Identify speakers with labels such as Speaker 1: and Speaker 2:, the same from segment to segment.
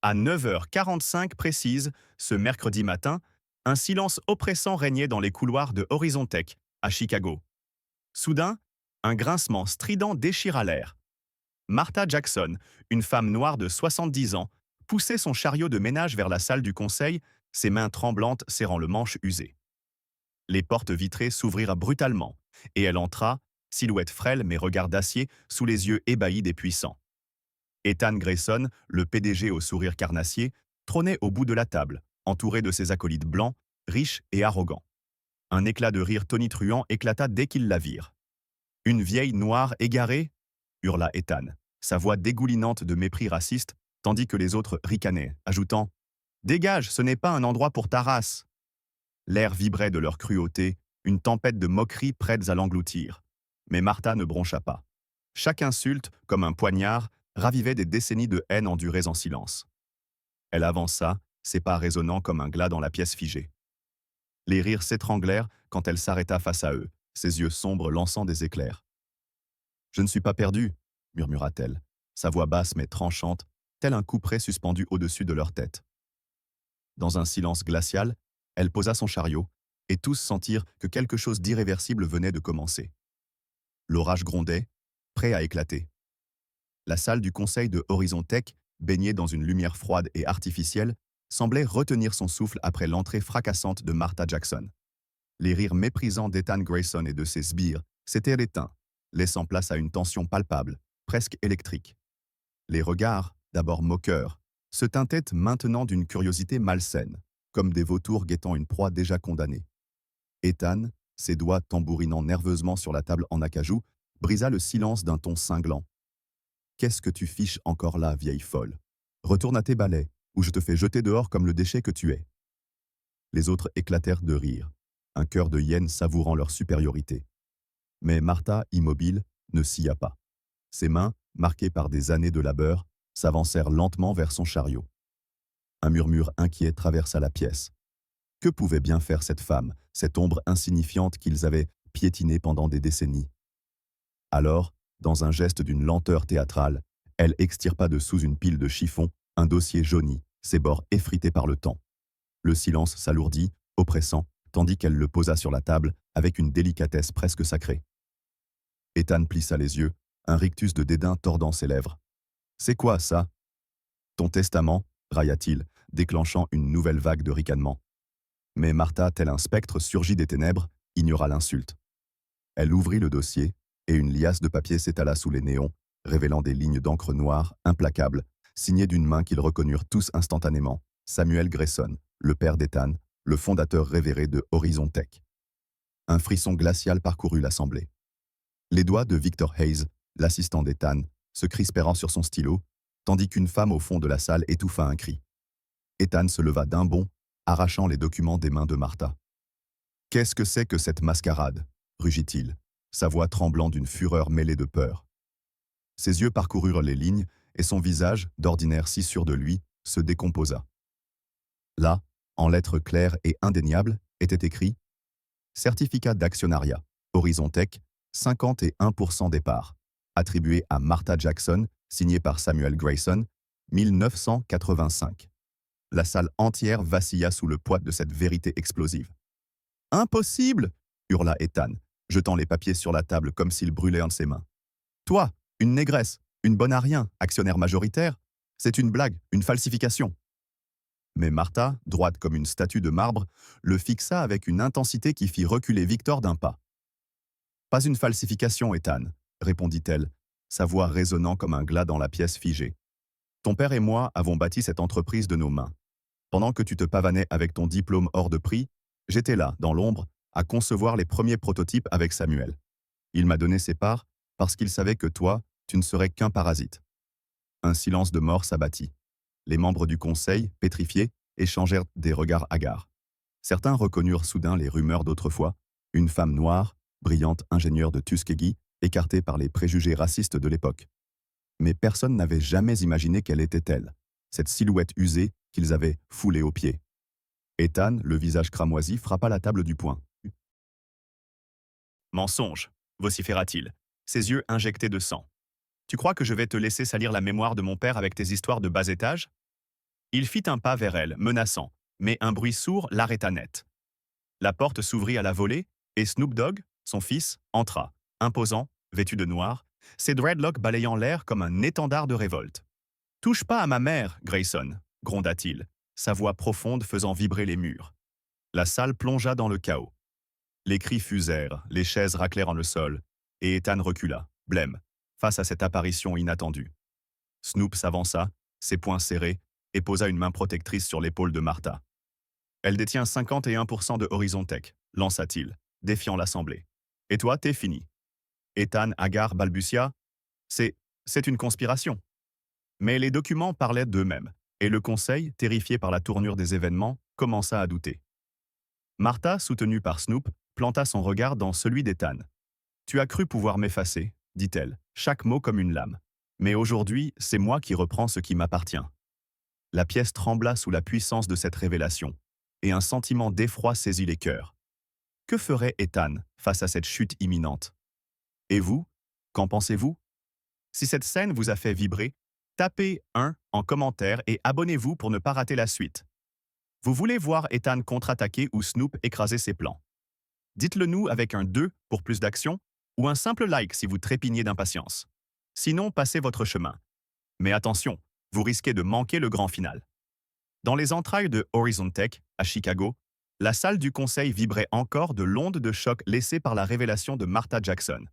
Speaker 1: À 9h45 précise, ce mercredi matin, un silence oppressant régnait dans les couloirs de Horizon Tech, à Chicago. Soudain, un grincement strident déchira l'air. Martha Jackson, une femme noire de 70 ans, poussait son chariot de ménage vers la salle du conseil, ses mains tremblantes serrant le manche usé. Les portes vitrées s'ouvrirent brutalement, et elle entra, silhouette frêle mais regard d'acier, sous les yeux ébahis des puissants. Ethan Grayson, le PDG au sourire carnassier, trônait au bout de la table, entouré de ses acolytes blancs, riches et arrogants. Un éclat de rire tonitruant éclata dès qu'ils la virent. Une vieille noire égarée hurla Ethan, sa voix dégoulinante de mépris raciste, tandis que les autres ricanaient, ajoutant « Dégage, ce n'est pas un endroit pour ta race !» L'air vibrait de leur cruauté, une tempête de moqueries prêtes à l'engloutir. Mais Martha ne broncha pas. Chaque insulte, comme un poignard, ravivait des décennies de haine endurées en silence. Elle avança, ses pas résonnant comme un glas dans la pièce figée. Les rires s'étranglèrent quand elle s'arrêta face à eux, ses yeux sombres lançant des éclairs. « Je ne suis pas perdue, murmura-t-elle, sa voix basse mais tranchante, tel un couperet suspendu au-dessus de leur tête. Dans un silence glacial, elle posa son chariot, et tous sentirent que quelque chose d'irréversible venait de commencer. L'orage grondait, prêt à éclater. La salle du conseil de Horizon Tech, baignée dans une lumière froide et artificielle, semblait retenir son souffle après l'entrée fracassante de Martha Jackson. Les rires méprisants d'Ethan Grayson et de ses sbires s'étaient éteints, laissant place à une tension palpable, presque électrique. Les regards, d'abord moqueurs, se teintaient maintenant d'une curiosité malsaine, comme des vautours guettant une proie déjà condamnée. Ethan, ses doigts tambourinant nerveusement sur la table en acajou, brisa le silence d'un ton cinglant. « Qu'est-ce que tu fiches encore là, vieille folle? Retourne à tes balais, ou je te fais jeter dehors comme le déchet que tu es. » Les autres éclatèrent de rire, un cœur de hyène savourant leur supériorité. Mais Martha, immobile, ne scia pas. Ses mains, marquées par des années de labeur, s'avancèrent lentement vers son chariot. Un murmure inquiet traversa la pièce. Que pouvait bien faire cette femme, cette ombre insignifiante qu'ils avaient piétinée pendant des décennies? Alors, dans un geste d'une lenteur théâtrale, elle extirpa de sous une pile de chiffons un dossier jauni, ses bords effrités par le temps. Le silence s'alourdit, oppressant, tandis qu'elle le posa sur la table avec une délicatesse presque sacrée. Ethan plissa les yeux, un rictus de dédain tordant ses lèvres. « C'est quoi, ça ?»« Ton testament » railla-t-il, déclenchant une nouvelle vague de ricanements. Mais Martha, tel un spectre surgi des ténèbres, ignora l'insulte. Elle ouvrit le dossier, et une liasse de papier s'étala sous les néons, révélant des lignes d'encre noire, implacables, signées d'une main qu'ils reconnurent tous instantanément, Samuel Grayson, le père d'Ethan, le fondateur révéré de Horizon Tech. Un frisson glacial parcourut l'assemblée. Les doigts de Victor Hayes, l'assistant d'Ethan, se crispèrent sur son stylo, tandis qu'une femme au fond de la salle étouffa un cri. Ethan se leva d'un bond, arrachant les documents des mains de Martha. « Qu'est-ce que c'est que cette mascarade ?» rugit-il, sa voix tremblant d'une fureur mêlée de peur. Ses yeux parcoururent les lignes, et son visage, d'ordinaire si sûr de lui, se décomposa. Là, en lettres claires et indéniables, était écrit « Certificat d'actionnariat, Horizon Tech, 51% des parts, attribué à Martha Jackson, signé par Samuel Grayson, 1985. » La salle entière vacilla sous le poids de cette vérité explosive. « Impossible !» hurla Ethan, jetant les papiers sur la table comme s'ils brûlaient en ses mains. « Toi, une négresse, une bonne à rien, actionnaire majoritaire, c'est une blague, une falsification. » Mais Martha, droite comme une statue de marbre, le fixa avec une intensité qui fit reculer Victor d'un pas. « Pas une falsification, Ethan, » répondit-elle, sa voix résonnant comme un glas dans la pièce figée. « Ton père et moi avons bâti cette entreprise de nos mains. Pendant que tu te pavanais avec ton diplôme hors de prix, j'étais là, dans l'ombre, à concevoir les premiers prototypes avec Samuel. Il m'a donné ses parts parce qu'il savait que toi, tu ne serais qu'un parasite. » Un silence de mort s'abattit. Les membres du conseil, pétrifiés, échangèrent des regards hagards. Certains reconnurent soudain les rumeurs d'autrefois, une femme noire, brillante ingénieure de Tuskegee, écartée par les préjugés racistes de l'époque. Mais personne n'avait jamais imaginé quelle était-elle, cette silhouette usée qu'ils avaient foulée aux pieds. Ethan, le visage cramoisi, frappa la table du poing. « Mensonge !» vociféra-t-il, ses yeux injectés de sang. « Tu crois que je vais te laisser salir la mémoire de mon père avec tes histoires de bas étage ? Il fit un pas vers elle, menaçant, mais un bruit sourd l'arrêta net. La porte s'ouvrit à la volée, et Snoop Dogg, son fils, entra, imposant, vêtu de noir, ses dreadlocks balayant l'air comme un étendard de révolte. « Touche pas à ma mère, Grayson !» gronda-t-il, sa voix profonde faisant vibrer les murs. La salle plongea dans le chaos. Les cris fusèrent, les chaises raclèrent le sol, et Ethan recula, blême, face à cette apparition inattendue. Snoop s'avança, ses poings serrés, et posa une main protectrice sur l'épaule de Martha. « Elle détient 51% de Horizon Tech, lança-t-il, défiant l'assemblée. « Et toi, t'es fini. » Ethan hagard balbutia. « C'est une conspiration. » Mais les documents parlaient d'eux-mêmes, et le conseil, terrifié par la tournure des événements, commença à douter. Martha, soutenue par Snoop, planta son regard dans celui d'Ethan. « Tu as cru pouvoir m'effacer, dit-elle, chaque mot comme une lame. Mais aujourd'hui, c'est moi qui reprends ce qui m'appartient. » La pièce trembla sous la puissance de cette révélation, et un sentiment d'effroi saisit les cœurs. Que ferait Ethan face à cette chute imminente? Et vous, qu'en pensez-vous? Si cette scène vous a fait vibrer, tapez 1 en commentaire et abonnez-vous pour ne pas rater la suite. Vous voulez voir Ethan contre-attaquer ou Snoop écraser ses plans? Dites-le nous avec un 2 pour plus d'action, ou un simple like si vous trépignez d'impatience. Sinon, passez votre chemin. Mais attention, vous risquez de manquer le grand final. Dans les entrailles de Horizon Tech, à Chicago, la salle du conseil vibrait encore de l'onde de choc laissée par la révélation de Martha Jackson.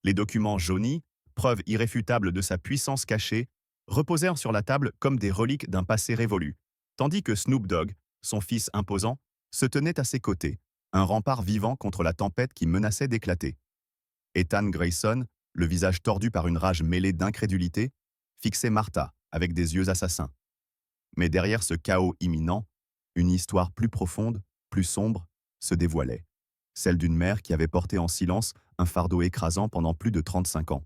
Speaker 1: Les documents jaunis, preuve irréfutable de sa puissance cachée, reposèrent sur la table comme des reliques d'un passé révolu, tandis que Snoop Dogg, son fils imposant, se tenait à ses côtés, un rempart vivant contre la tempête qui menaçait d'éclater. Ethan Grayson, le visage tordu par une rage mêlée d'incrédulité, fixait Martha avec des yeux assassins. Mais derrière ce chaos imminent, une histoire plus profonde, plus sombre, se dévoilait. Celle d'une mère qui avait porté en silence un fardeau écrasant pendant plus de 35 ans.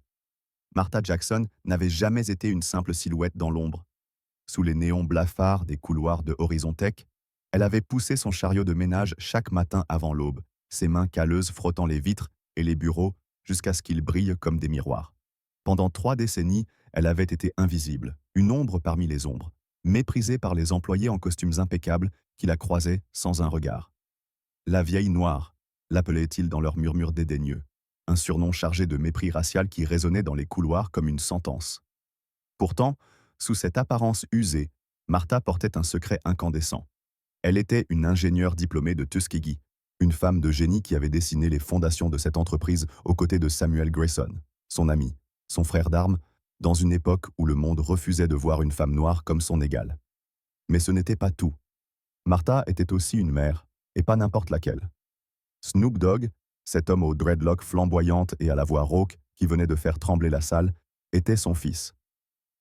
Speaker 1: Martha Jackson n'avait jamais été une simple silhouette dans l'ombre. Sous les néons blafards des couloirs de Horizon Tech, elle avait poussé son chariot de ménage chaque matin avant l'aube, ses mains calleuses frottant les vitres et les bureaux jusqu'à ce qu'ils brillent comme des miroirs. Pendant 3 décennies, elle avait été invisible, une ombre parmi les ombres, méprisée par les employés en costumes impeccables qui la croisaient sans un regard. La vieille noire, l'appelait-il dans leurs murmures dédaigneux, un surnom chargé de mépris racial qui résonnait dans les couloirs comme une sentence. Pourtant, sous cette apparence usée, Martha portait un secret incandescent. Elle était une ingénieure diplômée de Tuskegee, une femme de génie qui avait dessiné les fondations de cette entreprise aux côtés de Samuel Grayson, son ami, son frère d'armes, dans une époque où le monde refusait de voir une femme noire comme son égale. Mais ce n'était pas tout. Martha était aussi une mère, et pas n'importe laquelle. Snoop Dogg, cet homme aux dreadlocks flamboyantes et à la voix rauque qui venait de faire trembler la salle, était son fils.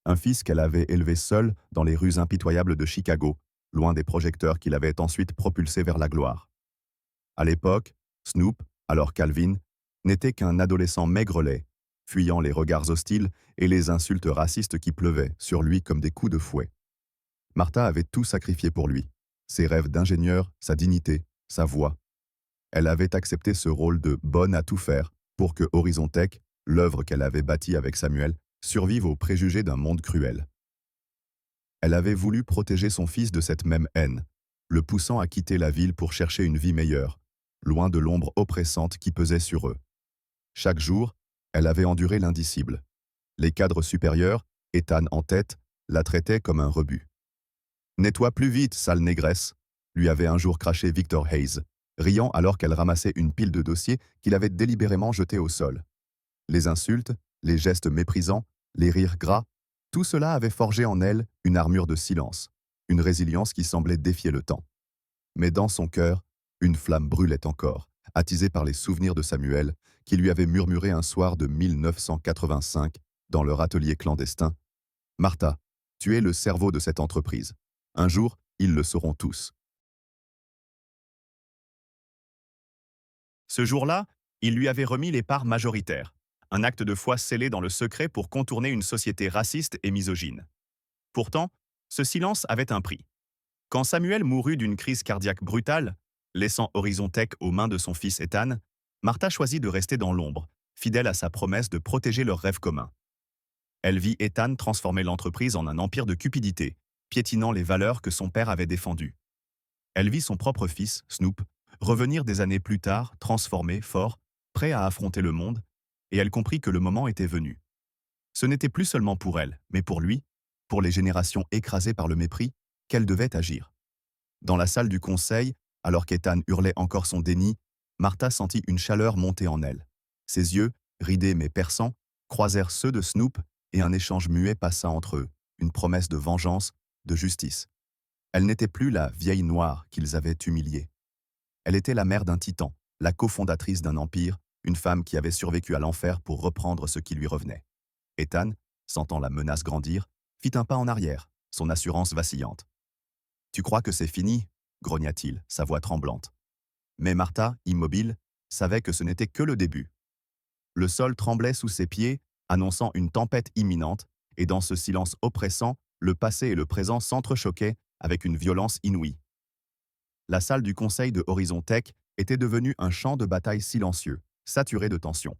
Speaker 1: Un fils qu'elle avait élevé seul dans les rues impitoyables de Chicago, loin des projecteurs qui l'avaient ensuite propulsé vers la gloire. À l'époque, Snoop, alors Calvin, n'était qu'un adolescent maigrelet, fuyant les regards hostiles et les insultes racistes qui pleuvaient sur lui comme des coups de fouet. Martha avait tout sacrifié pour lui, ses rêves d'ingénieur, sa dignité, sa voix. Elle avait accepté ce rôle de bonne à tout faire pour que Horizon Tech, l'œuvre qu'elle avait bâtie avec Samuel, survive aux préjugés d'un monde cruel. Elle avait voulu protéger son fils de cette même haine, le poussant à quitter la ville pour chercher une vie meilleure, loin de l'ombre oppressante qui pesait sur eux. Chaque jour, elle avait enduré l'indicible. Les cadres supérieurs, Ethan en tête, la traitaient comme un rebut. « Nettoie plus vite, sale négresse !» lui avait un jour craché Victor Hayes, riant alors qu'elle ramassait une pile de dossiers qu'il avait délibérément jetés au sol. Les insultes, les gestes méprisants, les rires gras, tout cela avait forgé en elle une armure de silence, une résilience qui semblait défier le temps. Mais dans son cœur, une flamme brûlait encore, attisée par les souvenirs de Samuel, qui lui avait murmuré un soir de 1985, dans leur atelier clandestin. « Martha, tu es le cerveau de cette entreprise. Un jour, ils le sauront tous. » Ce jour-là, il lui avait remis les parts majoritaires, un acte de foi scellé dans le secret pour contourner une société raciste et misogyne. Pourtant, ce silence avait un prix. Quand Samuel mourut d'une crise cardiaque brutale, laissant Horizon Tech aux mains de son fils Ethan, Martha choisit de rester dans l'ombre, fidèle à sa promesse de protéger leur rêve commun. Elle vit Ethan transformer l'entreprise en un empire de cupidité, piétinant les valeurs que son père avait défendues. Elle vit son propre fils, Snoop, revenir des années plus tard, transformé, fort, prêt à affronter le monde, et elle comprit que le moment était venu. Ce n'était plus seulement pour elle, mais pour lui, pour les générations écrasées par le mépris, qu'elle devait agir. Dans la salle du conseil, alors qu'Ethan hurlait encore son déni, Martha sentit une chaleur monter en elle. Ses yeux, ridés mais perçants, croisèrent ceux de Snoop et un échange muet passa entre eux, une promesse de vengeance, de justice. Elle n'était plus la vieille noire qu'ils avaient humiliée. Elle était la mère d'un titan, la cofondatrice d'un empire, une femme qui avait survécu à l'enfer pour reprendre ce qui lui revenait. Ethan, sentant la menace grandir, fit un pas en arrière, son assurance vacillante. « Tu crois que c'est fini ?» grogna-t-il, sa voix tremblante. Mais Martha, immobile, savait que ce n'était que le début. Le sol tremblait sous ses pieds, annonçant une tempête imminente, et dans ce silence oppressant, le passé et le présent s'entrechoquaient avec une violence inouïe. La salle du conseil de Horizon Tech était devenue un champ de bataille silencieux, saturé de tension.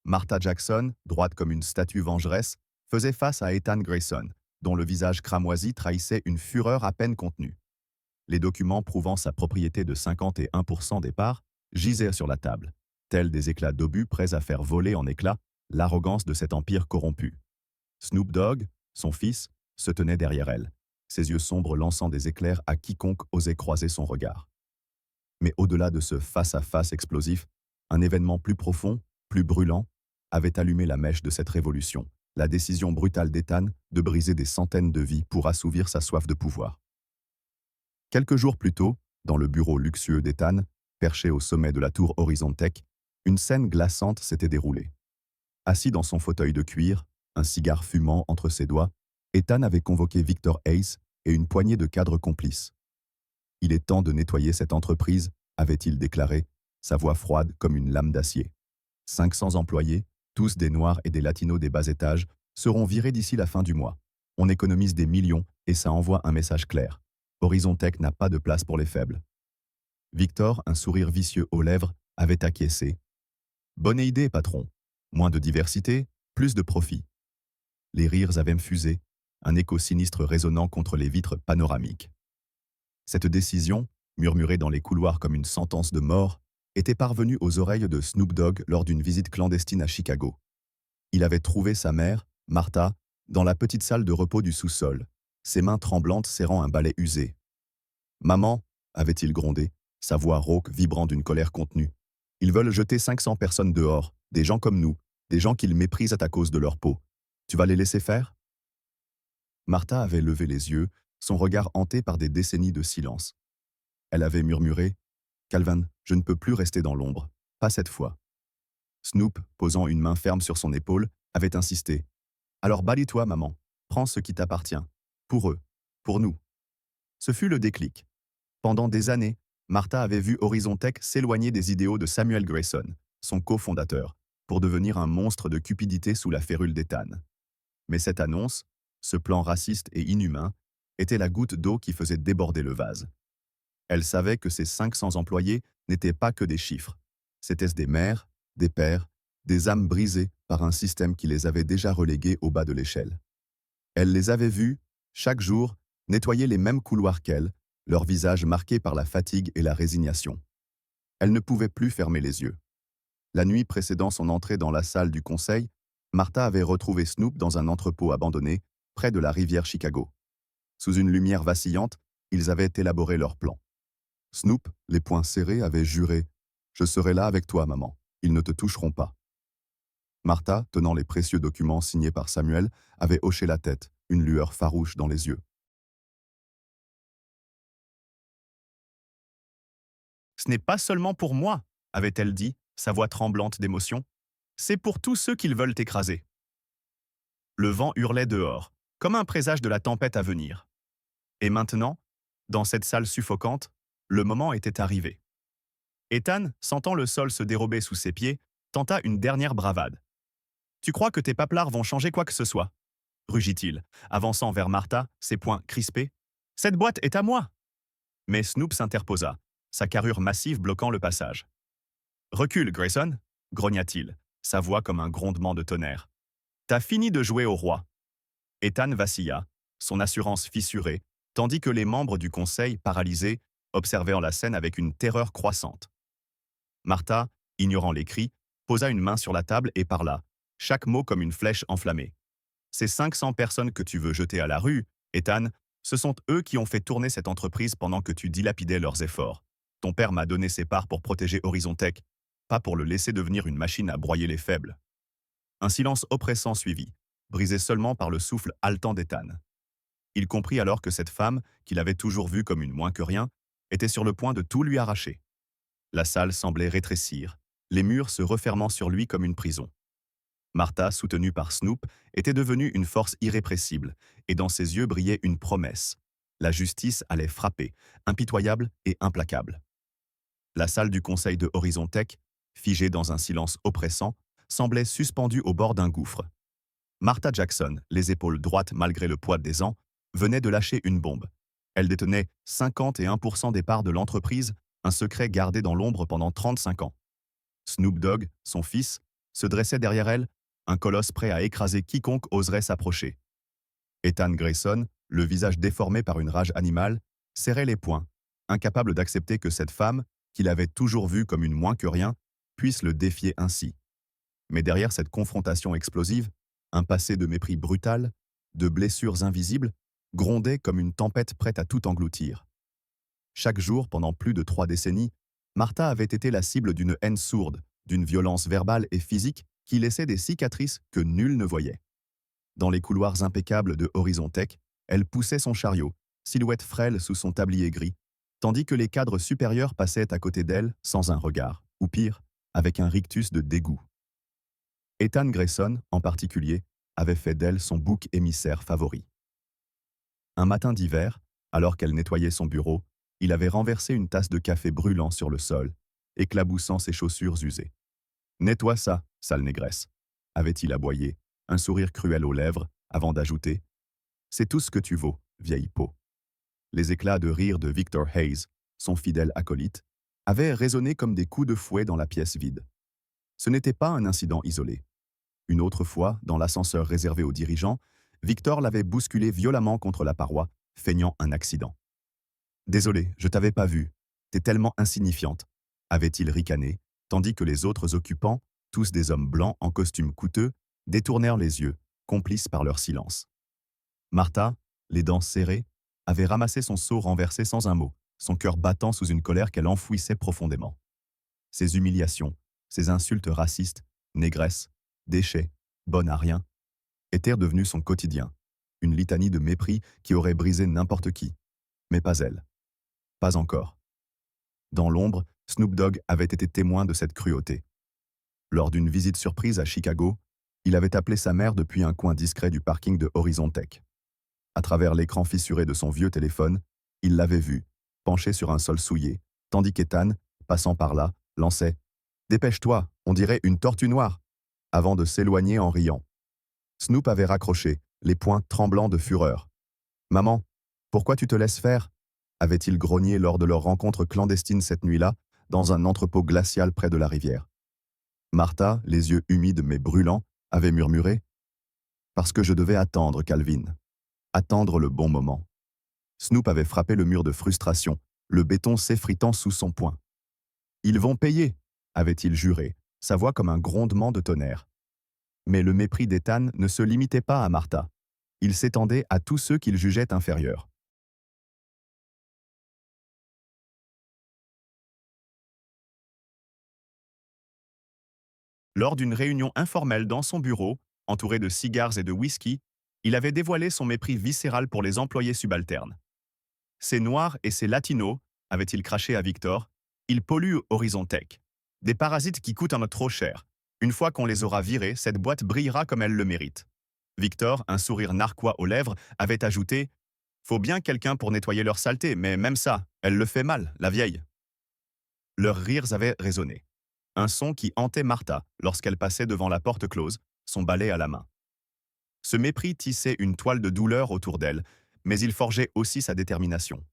Speaker 1: Martha Jackson, droite comme une statue vengeresse, faisait face à Ethan Grayson, dont le visage cramoisi trahissait une fureur à peine contenue. Les documents prouvant sa propriété de 51% des parts gisaient sur la table, tels des éclats d'obus prêts à faire voler en éclats l'arrogance de cet empire corrompu. Snoop Dogg, son fils, se tenait derrière elle, ses yeux sombres lançant des éclairs à quiconque osait croiser son regard. Mais au-delà de ce face-à-face explosif, un événement plus profond, plus brûlant, avait allumé la mèche de cette révolution, la décision brutale d'Ethan de briser des centaines de vies pour assouvir sa soif de pouvoir. Quelques jours plus tôt, dans le bureau luxueux d'Ethan, perché au sommet de la tour Horizon Tech, une scène glaçante s'était déroulée. Assis dans son fauteuil de cuir, un cigare fumant entre ses doigts, Ethan avait convoqué Victor Hayes et une poignée de cadres complices. « Il est temps de nettoyer cette entreprise », avait-il déclaré, sa voix froide comme une lame d'acier. 500 employés, tous des Noirs et des Latinos des bas étages, seront virés d'ici la fin du mois. On économise des millions et ça envoie un message clair. Horizon Tech n'a pas de place pour les faibles. Victor, un sourire vicieux aux lèvres, avait acquiescé. « Bonne idée, patron. Moins de diversité, plus de profit. » Les rires avaient fusé, un écho sinistre résonnant contre les vitres panoramiques. Cette décision, murmurée dans les couloirs comme une sentence de mort, était parvenue aux oreilles de Snoop Dogg lors d'une visite clandestine à Chicago. Il avait trouvé sa mère, Martha, dans la petite salle de repos du sous-sol, ses mains tremblantes serrant un balai usé. « Maman » avait-il grondé, sa voix rauque vibrant d'une colère contenue. « Ils veulent jeter 500 personnes dehors, des gens comme nous, des gens qu'ils méprisent à cause de leur peau. Tu vas les laisser faire ?» Martha avait levé les yeux, son regard hanté par des décennies de silence. Elle avait murmuré « Calvin, je ne peux plus rester dans l'ombre, pas cette fois. » Snoop, posant une main ferme sur son épaule, avait insisté. « Alors balaye-toi, maman, prends ce qui t'appartient. Pour eux, pour nous. » Ce fut le déclic. Pendant des années, Martha avait vu Horizon Tech s'éloigner des idéaux de Samuel Grayson, son cofondateur, pour devenir un monstre de cupidité sous la férule d'Ethan. Mais cette annonce, ce plan raciste et inhumain, était la goutte d'eau qui faisait déborder le vase. Elle savait que ces 500 employés n'étaient pas que des chiffres. C'étaient des mères, des pères, des âmes brisées par un système qui les avait déjà relégués au bas de l'échelle. Elle les avait vus, chaque jour, nettoyer les mêmes couloirs qu'elle, leurs visages marqués par la fatigue et la résignation. Elle ne pouvait plus fermer les yeux. La nuit précédant son entrée dans la salle du conseil, Martha avait retrouvé Snoop dans un entrepôt abandonné, près de la rivière Chicago. Sous une lumière vacillante, ils avaient élaboré leur plan. Snoop, les poings serrés, avait juré « Je serai là avec toi, maman. Ils ne te toucheront pas. » Martha, tenant les précieux documents signés par Samuel, avait hoché la tête, une lueur farouche dans les yeux. « Ce n'est pas seulement pour moi, » avait-elle dit, sa voix tremblante d'émotion. « C'est pour tous ceux qu'ils veulent écraser. » Le vent hurlait dehors, comme un présage de la tempête à venir. Et maintenant, dans cette salle suffocante, le moment était arrivé. Ethan, sentant le sol se dérober sous ses pieds, tenta une dernière bravade. « Tu crois que tes paplards vont changer quoi que ce soit ?» rugit-il, avançant vers Martha, ses poings crispés. « Cette boîte est à moi !» Mais Snoop s'interposa, sa carrure massive bloquant le passage. « Recule, Grayson !» grogna-t-il, sa voix comme un grondement de tonnerre. « T'as fini de jouer au roi. » Ethan vacilla, son assurance fissurée, tandis que les membres du conseil, paralysés, observaient la scène avec une terreur croissante. Martha, ignorant les cris, posa une main sur la table et parla, chaque mot comme une flèche enflammée. Ces 500 personnes que tu veux jeter à la rue, Ethan, ce sont eux qui ont fait tourner cette entreprise pendant que tu dilapidais leurs efforts. Ton père m'a donné ses parts pour protéger Horizon Tech, pas pour le laisser devenir une machine à broyer les faibles. Un silence oppressant suivit, brisé seulement par le souffle haletant d'Ethan. Il comprit alors que cette femme, qu'il avait toujours vue comme une moins que rien, était sur le point de tout lui arracher. La salle semblait rétrécir, les murs se refermant sur lui comme une prison. Martha, soutenue par Snoop, était devenue une force irrépressible, et dans ses yeux brillait une promesse. La justice allait frapper, impitoyable et implacable. La salle du conseil de Horizon Tech, figée dans un silence oppressant, semblait suspendue au bord d'un gouffre. Martha Jackson, les épaules droites malgré le poids des ans, venait de lâcher une bombe. Elle détenait 51% des parts de l'entreprise, un secret gardé dans l'ombre pendant 35 ans. Snoop Dogg, son fils, se dressait derrière elle, un colosse prêt à écraser quiconque oserait s'approcher. Ethan Grayson, le visage déformé par une rage animale, serrait les poings, incapable d'accepter que cette femme, qu'il avait toujours vue comme une moins que rien, puisse le défier ainsi. Mais derrière cette confrontation explosive, un passé de mépris brutal, de blessures invisibles, grondait comme une tempête prête à tout engloutir. Chaque jour, pendant plus de 3 décennies, Martha avait été la cible d'une haine sourde, d'une violence verbale et physique qui laissait des cicatrices que nul ne voyait. Dans les couloirs impeccables de Horizon Tech, elle poussait son chariot, silhouette frêle sous son tablier gris, tandis que les cadres supérieurs passaient à côté d'elle sans un regard, ou pire, avec un rictus de dégoût. Ethan Grayson, en particulier, avait fait d'elle son bouc émissaire favori. Un matin d'hiver, alors qu'elle nettoyait son bureau, il avait renversé une tasse de café brûlant sur le sol, éclaboussant ses chaussures usées. « Nettoie ça, sale négresse », avait-il aboyé, un sourire cruel aux lèvres, avant d'ajouter « C'est tout ce que tu vaux, vieille peau ». Les éclats de rire de Victor Hayes, son fidèle acolyte, avaient résonné comme des coups de fouet dans la pièce vide. Ce n'était pas un incident isolé. Une autre fois, dans l'ascenseur réservé aux dirigeants, Victor l'avait bousculé violemment contre la paroi, feignant un accident. « Désolé, je t'avais pas vu. T'es tellement insignifiante », avait-il ricané, tandis que les autres occupants, tous des hommes blancs en costume coûteux, détournèrent les yeux, complices par leur silence. Martha, les dents serrées, avait ramassé son seau renversé sans un mot, son cœur battant sous une colère qu'elle enfouissait profondément. Ces humiliations, ces insultes racistes, négresse, déchets, bonne à rien, étaient devenues son quotidien, une litanie de mépris qui aurait brisé n'importe qui, mais pas elle. Pas encore. Dans l'ombre, Snoop Dogg avait été témoin de cette cruauté. Lors d'une visite surprise à Chicago, il avait appelé sa mère depuis un coin discret du parking de Horizon Tech. À travers l'écran fissuré de son vieux téléphone, il l'avait vue, penchée sur un sol souillé, tandis qu'Ethan, passant par là, lançait « Dépêche-toi, on dirait une tortue noire !» avant de s'éloigner en riant. Snoop avait raccroché, les poings tremblants de fureur. « Maman, pourquoi tu te laisses faire ?» avait-il grogné lors de leur rencontre clandestine cette nuit-là, dans un entrepôt glacial près de la rivière. Martha, les yeux humides mais brûlants, avait murmuré « Parce que je devais attendre, Calvin. Attendre le bon moment. » Snoop avait frappé le mur de frustration, le béton s'effritant sous son poing. « Ils vont payer !» avait-il juré, sa voix comme un grondement de tonnerre. Mais le mépris d'Ethan ne se limitait pas à Martha. Il s'étendait à tous ceux qu'il jugeait inférieurs. Lors d'une réunion informelle dans son bureau, entouré de cigares et de whisky, il avait dévoilé son mépris viscéral pour les employés subalternes. Ces Noirs et ces Latinos, avait-il craché à Victor, ils polluent Horizon Tech. Des parasites qui coûtent un autre trop cher. Une fois qu'on les aura virés, cette boîte brillera comme elle le mérite. Victor, un sourire narquois aux lèvres, avait ajouté « Faut bien quelqu'un pour nettoyer leur saleté, mais même ça, elle le fait mal, la vieille. » Leurs rires avaient résonné. Un son qui hantait Martha lorsqu'elle passait devant la porte close, son balai à la main. Ce mépris tissait une toile de douleur autour d'elle, mais il forgeait aussi sa détermination.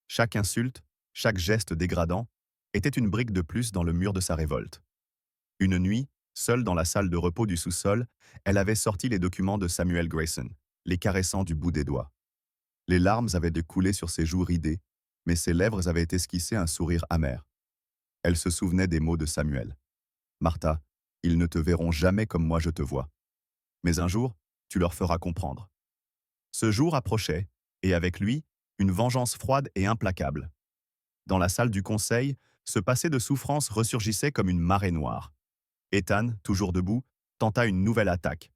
Speaker 1: Chaque insulte, chaque geste dégradant, était une brique de plus dans le mur de sa révolte. Une nuit, seule dans la salle de repos du sous-sol, elle avait sorti les documents de Samuel Grayson, les caressant du bout des doigts. Les larmes avaient découlé sur ses joues ridées, mais ses lèvres avaient esquissé un sourire amer. Elle se souvenait des mots de Samuel. Martha, ils ne te verront jamais comme moi je te vois. Mais un jour, tu leur feras comprendre. Ce jour approchait, et avec lui, une vengeance froide et implacable. Dans la salle du conseil, ce passé de souffrance ressurgissait comme une marée noire. Ethan, toujours debout, tenta une nouvelle attaque.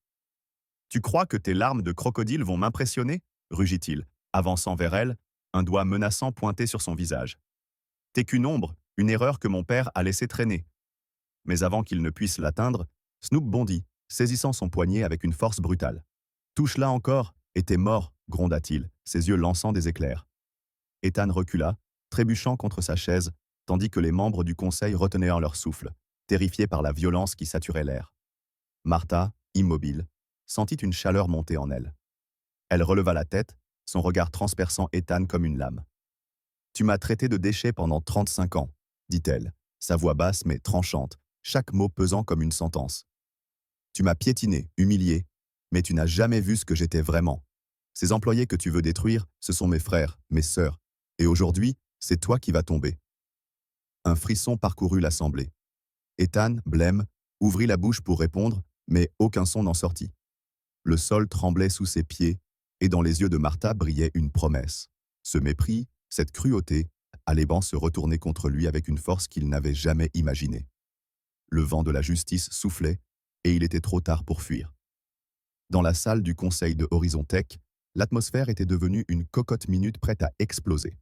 Speaker 1: Tu crois que tes larmes de crocodile vont m'impressionner rugit-il, avançant vers elle, un doigt menaçant pointé sur son visage. T'es qu'une ombre, une erreur que mon père a laissé traîner. Mais avant qu'il ne puisse l'atteindre, Snoop bondit, saisissant son poignet avec une force brutale. Touche-la encore, et t'es mort, gronda-t-il, ses yeux lançant des éclairs. Ethan recula, trébuchant contre sa chaise, tandis que les membres du conseil retenaient leur souffle, terrifiés par la violence qui saturait l'air. Martha, immobile, sentit une chaleur monter en elle. Elle releva la tête, son regard transperçant Ethan comme une lame. Tu m'as traité de déchet pendant 35 ans, dit-elle, sa voix basse mais tranchante, chaque mot pesant comme une sentence. Tu m'as piétiné, humilié, mais tu n'as jamais vu ce que j'étais vraiment. Ces employés que tu veux détruire, ce sont mes frères, mes sœurs, et aujourd'hui, c'est toi qui vas tomber. Un frisson parcourut l'assemblée. Ethan, blême, ouvrit la bouche pour répondre, mais aucun son n'en sortit. Le sol tremblait sous ses pieds, et dans les yeux de Martha brillait une promesse. Ce mépris, cette cruauté, allaient se retourner contre lui avec une force qu'il n'avait jamais imaginée. Le vent de la justice soufflait, et il était trop tard pour fuir. Dans la salle du conseil de Horizon Tech, l'atmosphère était devenue une cocotte minute prête à exploser.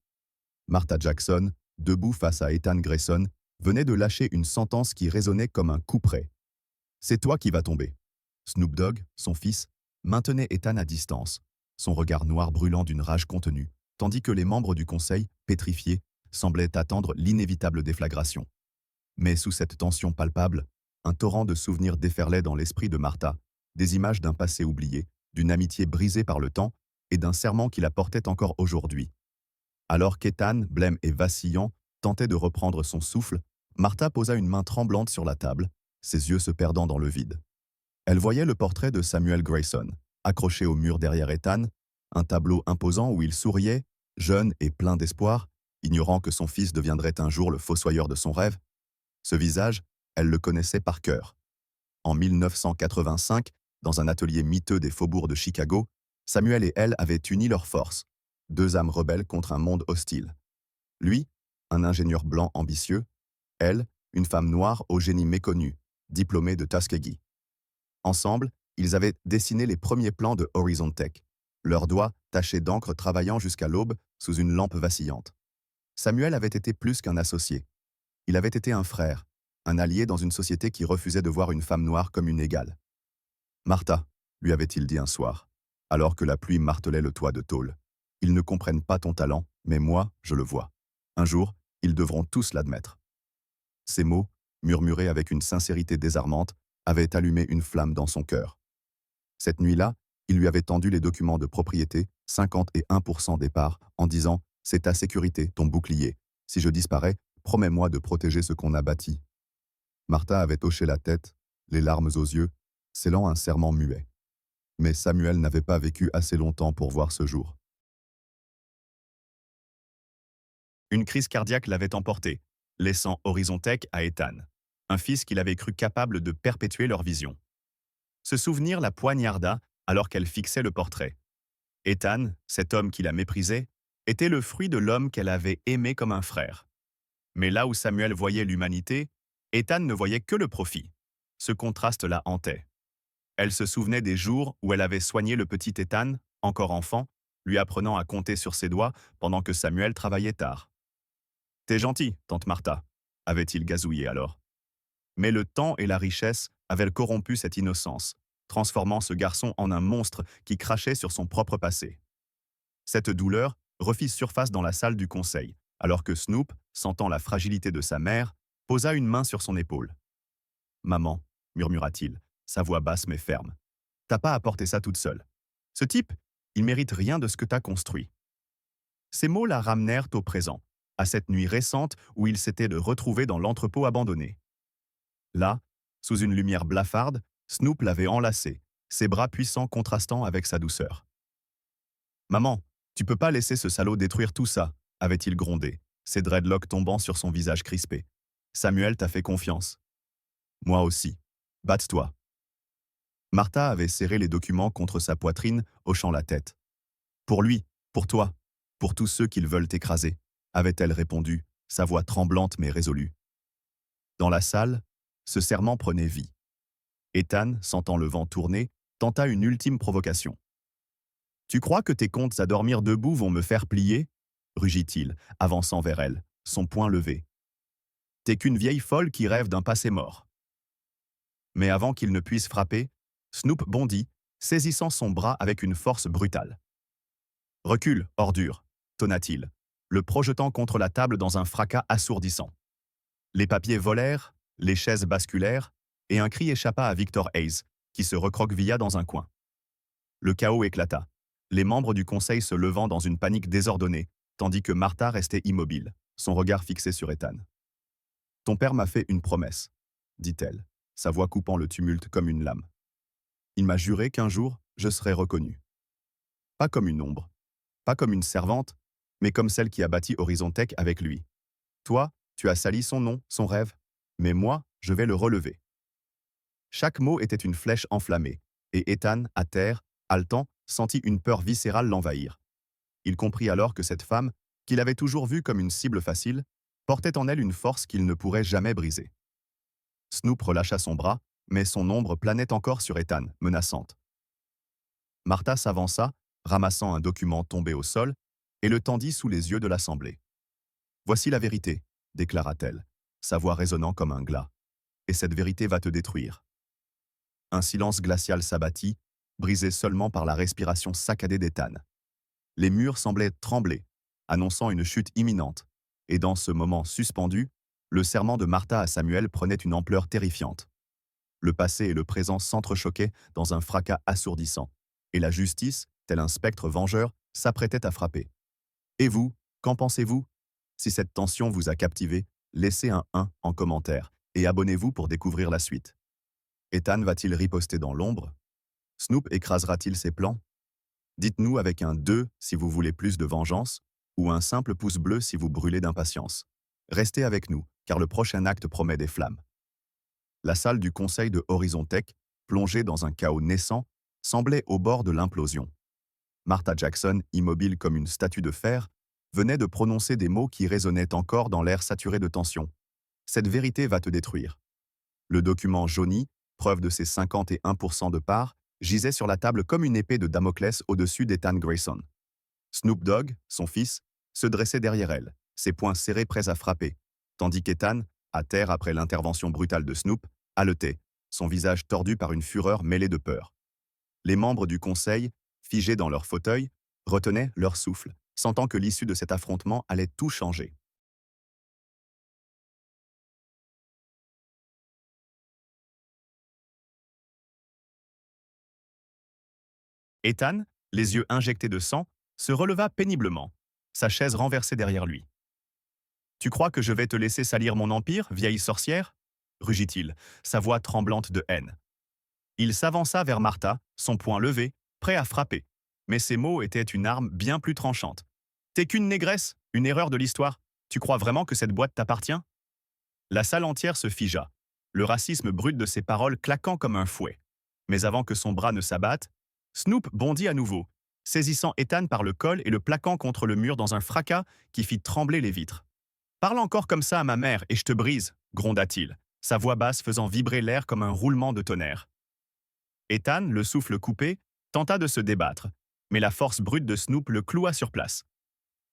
Speaker 1: Martha Jackson, debout face à Ethan Grayson, venait de lâcher une sentence qui résonnait comme un coup près. C'est toi qui vas tomber. Snoop Dogg, son fils, maintenait Ethan à distance, son regard noir brûlant d'une rage contenue, tandis que les membres du conseil, pétrifiés, semblaient attendre l'inévitable déflagration. Mais sous cette tension palpable, un torrent de souvenirs déferlait dans l'esprit de Martha, des images d'un passé oublié, d'une amitié brisée par le temps et d'un serment qui la portait encore aujourd'hui. Alors qu'Ethan, blême et vacillant, tentait de reprendre son souffle, Martha posa une main tremblante sur la table, ses yeux se perdant dans le vide. Elle voyait le portrait de Samuel Grayson, accroché au mur derrière Ethan, un tableau imposant où il souriait, jeune et plein d'espoir, ignorant que son fils deviendrait un jour le fossoyeur de son rêve. Ce visage, elle le connaissait par cœur. En 1985, dans un atelier miteux des faubourgs de Chicago, Samuel et elle avaient uni leurs forces, deux âmes rebelles contre un monde hostile. Lui, un ingénieur blanc ambitieux, elle, une femme noire au génie méconnu, diplômée de Tuskegee. Ensemble, ils avaient dessiné les premiers plans de Horizon Tech, leurs doigts tachés d'encre travaillant jusqu'à l'aube sous une lampe vacillante. Samuel avait été plus qu'un associé. Il avait été un frère, un allié dans une société qui refusait de voir une femme noire comme une égale. Martha, lui avait-il dit un soir, alors que la pluie martelait le toit de tôle, ils ne comprennent pas ton talent, mais moi, je le vois. Un jour, ils devront tous l'admettre. Ces mots, murmurés avec une sincérité désarmante, avaient allumé une flamme dans son cœur. Cette nuit-là, il lui avait tendu les documents de propriété, 51% des parts, en disant « C'est ta sécurité, ton bouclier. Si je disparais, promets-moi de protéger ce qu'on a bâti. » Martha avait hoché la tête, les larmes aux yeux, scellant un serment muet. Mais Samuel n'avait pas vécu assez longtemps pour voir ce jour. Une crise cardiaque l'avait emporté, laissant Horizon Tech à Ethan, un fils qu'il avait cru capable de perpétuer leur vision. Ce souvenir la poignarda alors qu'elle fixait le portrait. Ethan, cet homme qui la méprisait, était le fruit de l'homme qu'elle avait aimé comme un frère. Mais là où Samuel voyait l'humanité, Ethan ne voyait que le profit. Ce contraste la hantait. Elle se souvenait des jours où elle avait soigné le petit Ethan, encore enfant, lui apprenant à compter sur ses doigts pendant que Samuel travaillait tard. « T'es gentil, tante Martha », avait-il gazouillé alors. Mais le temps et la richesse avaient corrompu cette innocence, transformant ce garçon en un monstre qui crachait sur son propre passé. Cette douleur refit surface dans la salle du conseil, alors que Snoop, sentant la fragilité de sa mère, posa une main sur son épaule. « Maman, murmura-t-il, sa voix basse mais ferme, t'as pas apporté ça toute seule. Ce type, il mérite rien de ce que t'as construit. » Ces mots la ramenèrent au présent, à cette nuit récente où il s'était retrouvé dans l'entrepôt abandonné. Là, sous une lumière blafarde, Snoop l'avait enlacé, ses bras puissants contrastant avec sa douceur. Maman, tu peux pas laisser ce salaud détruire tout ça, avait-il grondé, ses dreadlocks tombant sur son visage crispé. Samuel t'a fait confiance. Moi aussi. Batte-toi. Martha avait serré les documents contre sa poitrine, hochant la tête. Pour lui, pour toi, pour tous ceux qu'ils veulent écraser, avait-elle répondu, sa voix tremblante mais résolue. Dans la salle, ce serment prenait vie. Ethan, sentant le vent tourner, tenta une ultime provocation. Tu crois que tes contes à dormir debout vont me faire plier rugit-il, avançant vers elle, son poing levé. T'es qu'une vieille folle qui rêve d'un passé mort. Mais avant qu'il ne puisse frapper, Snoop bondit, saisissant son bras avec une force brutale. Recule, ordure, tonna-t-il, le projetant contre la table dans un fracas assourdissant. Les papiers volèrent, les chaises basculèrent, et un cri échappa à Victor Hayes, qui se recroquevilla dans un coin. Le chaos éclata, les membres du conseil se levant dans une panique désordonnée, tandis que Martha restait immobile, son regard fixé sur Ethan. « Ton père m'a fait une promesse, » dit-elle, sa voix coupant le tumulte comme une lame. « Il m'a juré qu'un jour, je serais reconnue. Pas comme une ombre, pas comme une servante, mais comme celle qui a bâti Horizon Tech avec lui. Toi, tu as sali son nom, son rêve, mais moi, je vais le relever. » Chaque mot était une flèche enflammée, et Ethan, à terre, haletant, sentit une peur viscérale l'envahir. Il comprit alors que cette femme, qu'il avait toujours vue comme une cible facile, portait en elle une force qu'il ne pourrait jamais briser. Snoop relâcha son bras, mais son ombre planait encore sur Ethan, menaçante. Martha s'avança, ramassant un document tombé au sol, et le tendit sous les yeux de l'assemblée. « Voici la vérité, » déclara-t-elle, sa voix résonnant comme un glas. « Et cette vérité va te détruire. » Un silence glacial s'abattit, brisé seulement par la respiration saccadée d'Ethan. Les murs semblaient trembler, annonçant une chute imminente, et dans ce moment suspendu, le serment de Martha à Samuel prenait une ampleur terrifiante. Le passé et le présent s'entrechoquaient dans un fracas assourdissant, et la justice, tel un spectre vengeur, s'apprêtait à frapper. Et vous, qu'en pensez-vous? Si cette tension vous a captivé, laissez un 1 en commentaire, et abonnez-vous pour découvrir la suite. Ethan va-t-il riposter dans l'ombre? Snoop écrasera-t-il ses plans? Dites-nous avec un 2 si vous voulez plus de vengeance, ou un simple pouce bleu si vous brûlez d'impatience. Restez avec nous, car le prochain acte promet des flammes. La salle du conseil de Horizon Tech, plongée dans un chaos naissant, semblait au bord de l'implosion. Martha Jackson, immobile comme une statue de fer, venait de prononcer des mots qui résonnaient encore dans l'air saturé de tension. Cette vérité va te détruire. Le document jauni, preuve de ses 51% de part, gisait sur la table comme une épée de Damoclès au-dessus d'Ethan Grayson. Snoop Dogg, son fils, se dressait derrière elle, ses poings serrés prêts à frapper, tandis qu'Ethan, à terre après l'intervention brutale de Snoop, haletait, son visage tordu par une fureur mêlée de peur. Les membres du conseil, figés dans leur fauteuil, retenaient leur souffle, sentant que l'issue de cet affrontement allait tout changer. Ethan, les yeux injectés de sang, se releva péniblement, sa chaise renversée derrière lui. « Tu crois que je vais te laisser salir mon empire, vieille sorcière ?» rugit-il, sa voix tremblante de haine. Il s'avança vers Martha, son poing levé, prêt à frapper. Mais ses mots étaient une arme bien plus tranchante. « T'es qu'une négresse, une erreur de l'histoire. Tu crois vraiment que cette boîte t'appartient ?» La salle entière se figea, le racisme brut de ses paroles claquant comme un fouet. Mais avant que son bras ne s'abatte, Snoop bondit à nouveau, saisissant Ethan par le col et le plaquant contre le mur dans un fracas qui fit trembler les vitres. « Parle encore comme ça à ma mère et je te brise !» gronda-t-il, sa voix basse faisant vibrer l'air comme un roulement de tonnerre. Ethan, le souffle coupé, tenta de se débattre, mais la force brute de Snoop le cloua sur place.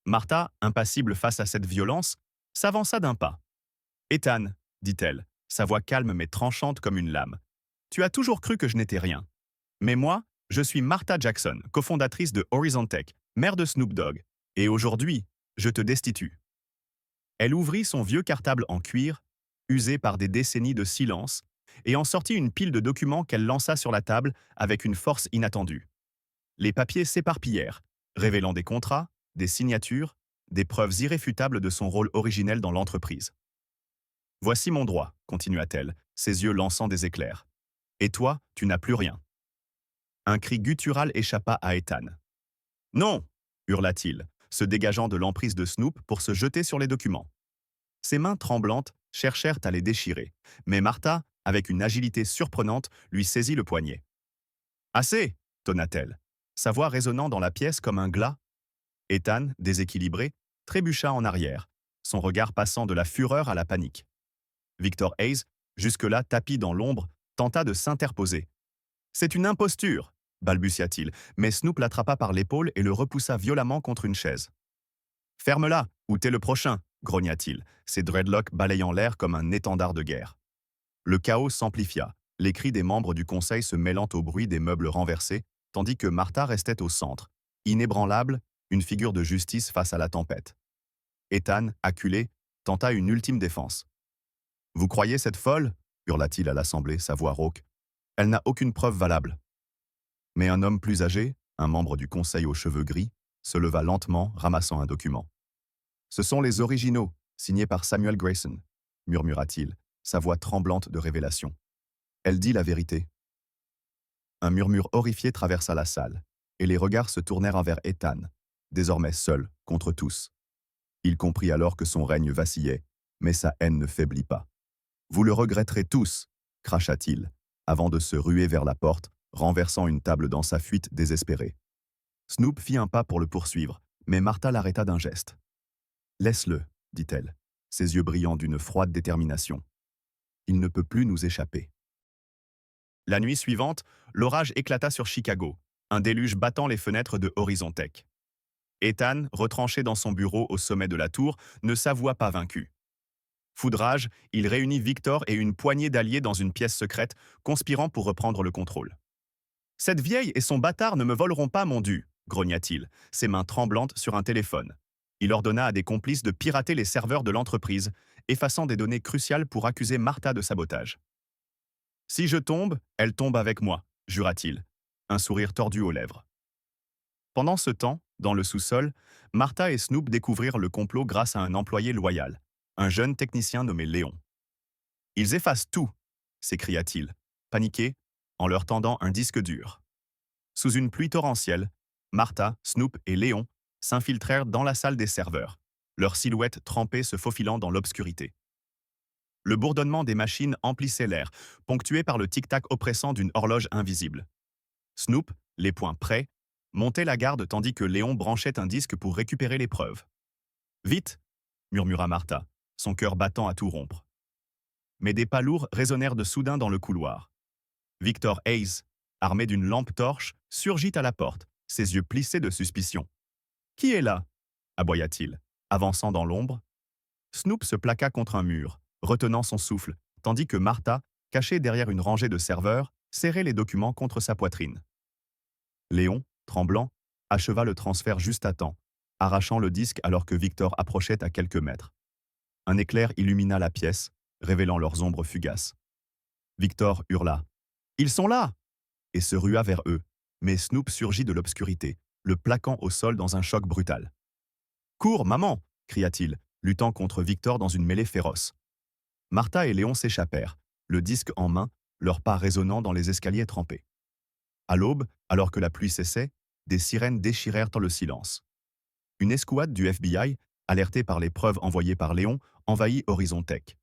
Speaker 1: Martha, impassible face à cette violence, s'avança d'un pas. « Ethan, » dit-elle, sa voix calme mais tranchante comme une lame, « tu as toujours cru que je n'étais rien. Mais moi, je suis Martha Jackson, cofondatrice de Horizon Tech, mère de Snoop Dogg, et aujourd'hui, je te destitue. » Elle ouvrit son vieux cartable en cuir, usé par des décennies de silence, et en sortit une pile de documents qu'elle lança sur la table avec une force inattendue. Les papiers s'éparpillèrent, révélant des contrats, des signatures, des preuves irréfutables de son rôle originel dans l'entreprise. « Voici mon droit, » continua-t-elle, ses yeux lançant des éclairs. « Et toi, tu n'as plus rien. » Un cri guttural échappa à Ethan. Non, hurla-t-il, se dégageant de l'emprise de Snoop pour se jeter sur les documents. Ses mains tremblantes cherchèrent à les déchirer, mais Martha, avec une agilité surprenante, lui saisit le poignet. Assez, tonna-t-elle, sa voix résonnant dans la pièce comme un glas. Ethan, déséquilibré, trébucha en arrière, son regard passant de la fureur à la panique. Victor Hayes, jusque-là tapi dans l'ombre, tenta de s'interposer. C'est une imposture, balbutia-t-il, mais Snoop l'attrapa par l'épaule et le repoussa violemment contre une chaise. Ferme-la, ou t'es le prochain, grogna-t-il, ses dreadlocks balayant l'air comme un étendard de guerre. Le chaos s'amplifia, les cris des membres du conseil se mêlant au bruit des meubles renversés, tandis que Martha restait au centre, inébranlable, une figure de justice face à la tempête. Ethan, acculé, tenta une ultime défense. « Vous croyez cette folle » hurla-t-il à l'Assemblée, sa voix rauque. « Elle n'a aucune preuve valable. » Mais un homme plus âgé, un membre du conseil aux cheveux gris, se leva lentement, ramassant un document. « Ce sont les originaux, signés par Samuel Grayson, » murmura-t-il, sa voix tremblante de révélation. Elle dit la vérité. Un murmure horrifié traversa la salle, et les regards se tournèrent vers Ethan, désormais seul, contre tous. Il comprit alors que son règne vacillait, mais sa haine ne faiblit pas. « Vous le regretterez tous » cracha-t-il, avant de se ruer vers la porte, renversant une table dans sa fuite désespérée. Snoop fit un pas pour le poursuivre, mais Martha l'arrêta d'un geste. « Laisse-le, dit-elle, ses yeux brillants d'une froide détermination. Il ne peut plus nous échapper. » La nuit suivante, l'orage éclata sur Chicago, un déluge battant les fenêtres de Horizon Tech. Ethan, retranché dans son bureau au sommet de la tour, ne s'avoua pas vaincu. Foudrage, il réunit Victor et une poignée d'alliés dans une pièce secrète, conspirant pour reprendre le contrôle. « Cette vieille et son bâtard ne me voleront pas mon dû », grogna-t-il, ses mains tremblantes sur un téléphone. Il ordonna à des complices de pirater les serveurs de l'entreprise, effaçant des données cruciales pour accuser Martha de sabotage. « Si je tombe, elle tombe avec moi », jura-t-il, un sourire tordu aux lèvres. Pendant ce temps, dans le sous-sol, Martha et Snoop découvrirent le complot grâce à un employé loyal, un jeune technicien nommé Léon. « Ils effacent tout !» s'écria-t-il, paniqué, en leur tendant un disque dur. Sous une pluie torrentielle, Martha, Snoop et Léon s'infiltrèrent dans la salle des serveurs, leurs silhouettes trempées se faufilant dans l'obscurité. Le bourdonnement des machines emplissait l'air, ponctué par le tic-tac oppressant d'une horloge invisible. Snoop, les poings prêts, montait la garde tandis que Léon branchait un disque pour récupérer les preuves. « Vite !» murmura Martha, son cœur battant à tout rompre. Mais des pas lourds résonnèrent de soudain dans le couloir. Victor Hayes, armé d'une lampe torche, surgit à la porte, ses yeux plissés de suspicion. « Qui est là » aboya-t-il, avançant dans l'ombre. Snoop se plaqua contre un mur, retenant son souffle, tandis que Martha, cachée derrière une rangée de serveurs, serrait les documents contre sa poitrine. Léon, tremblant, acheva le transfert juste à temps, arrachant le disque alors que Victor approchait à quelques mètres. Un éclair illumina la pièce, révélant leurs ombres fugaces. Victor hurla « Ils sont là !» et se rua vers eux, mais Snoop surgit de l'obscurité, le plaquant au sol dans un choc brutal. « Cours, maman !» cria-t-il, luttant contre Victor dans une mêlée féroce. Martha et Léon s'échappèrent, le disque en main, leurs pas résonnant dans les escaliers trempés. À l'aube, alors que la pluie cessait, des sirènes déchirèrent le silence. Une escouade du FBI, alertée par les preuves envoyées par Léon, envahit Horizon Tech.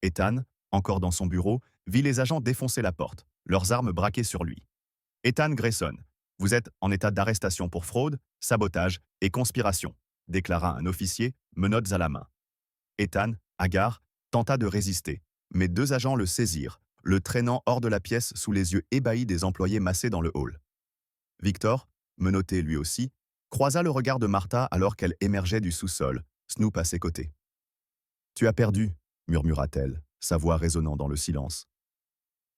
Speaker 1: Ethan, encore dans son bureau, vit les agents défoncer la porte, leurs armes braquées sur lui. « Ethan Grayson, vous êtes en état d'arrestation pour fraude, sabotage et conspiration », déclara un officier, menottes à la main. Ethan, hagard, tenta de résister, mais deux agents le saisirent, le traînant hors de la pièce sous les yeux ébahis des employés massés dans le hall. Victor, menotté lui aussi, croisa le regard de Martha alors qu'elle émergeait du sous-sol, Snoop à ses côtés. « Tu as perdu » murmura-t-elle, sa voix résonnant dans le silence.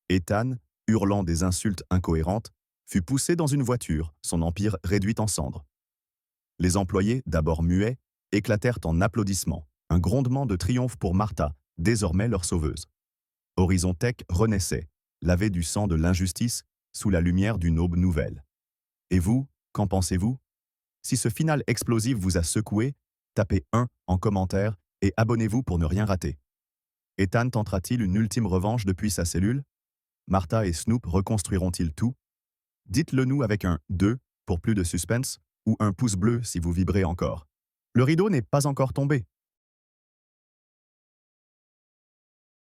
Speaker 1: Ethan, hurlant des insultes incohérentes, fut poussé dans une voiture, son empire réduit en cendres. Les employés, d'abord muets, éclatèrent en applaudissements, un grondement de triomphe pour Martha, désormais leur sauveuse. Horizon Tech renaissait, lavé du sang de l'injustice, sous la lumière d'une aube nouvelle. Et vous, qu'en pensez-vous? Si ce final explosif vous a secoué, tapez 1 en commentaire et abonnez-vous pour ne rien rater. Ethan tentera-t-il une ultime revanche depuis sa cellule? Martha et Snoop reconstruiront-ils tout? Dites-le nous avec un 2 pour plus de suspense. ou un pouce bleu si vous vibrez encore. Le rideau n'est pas encore tombé.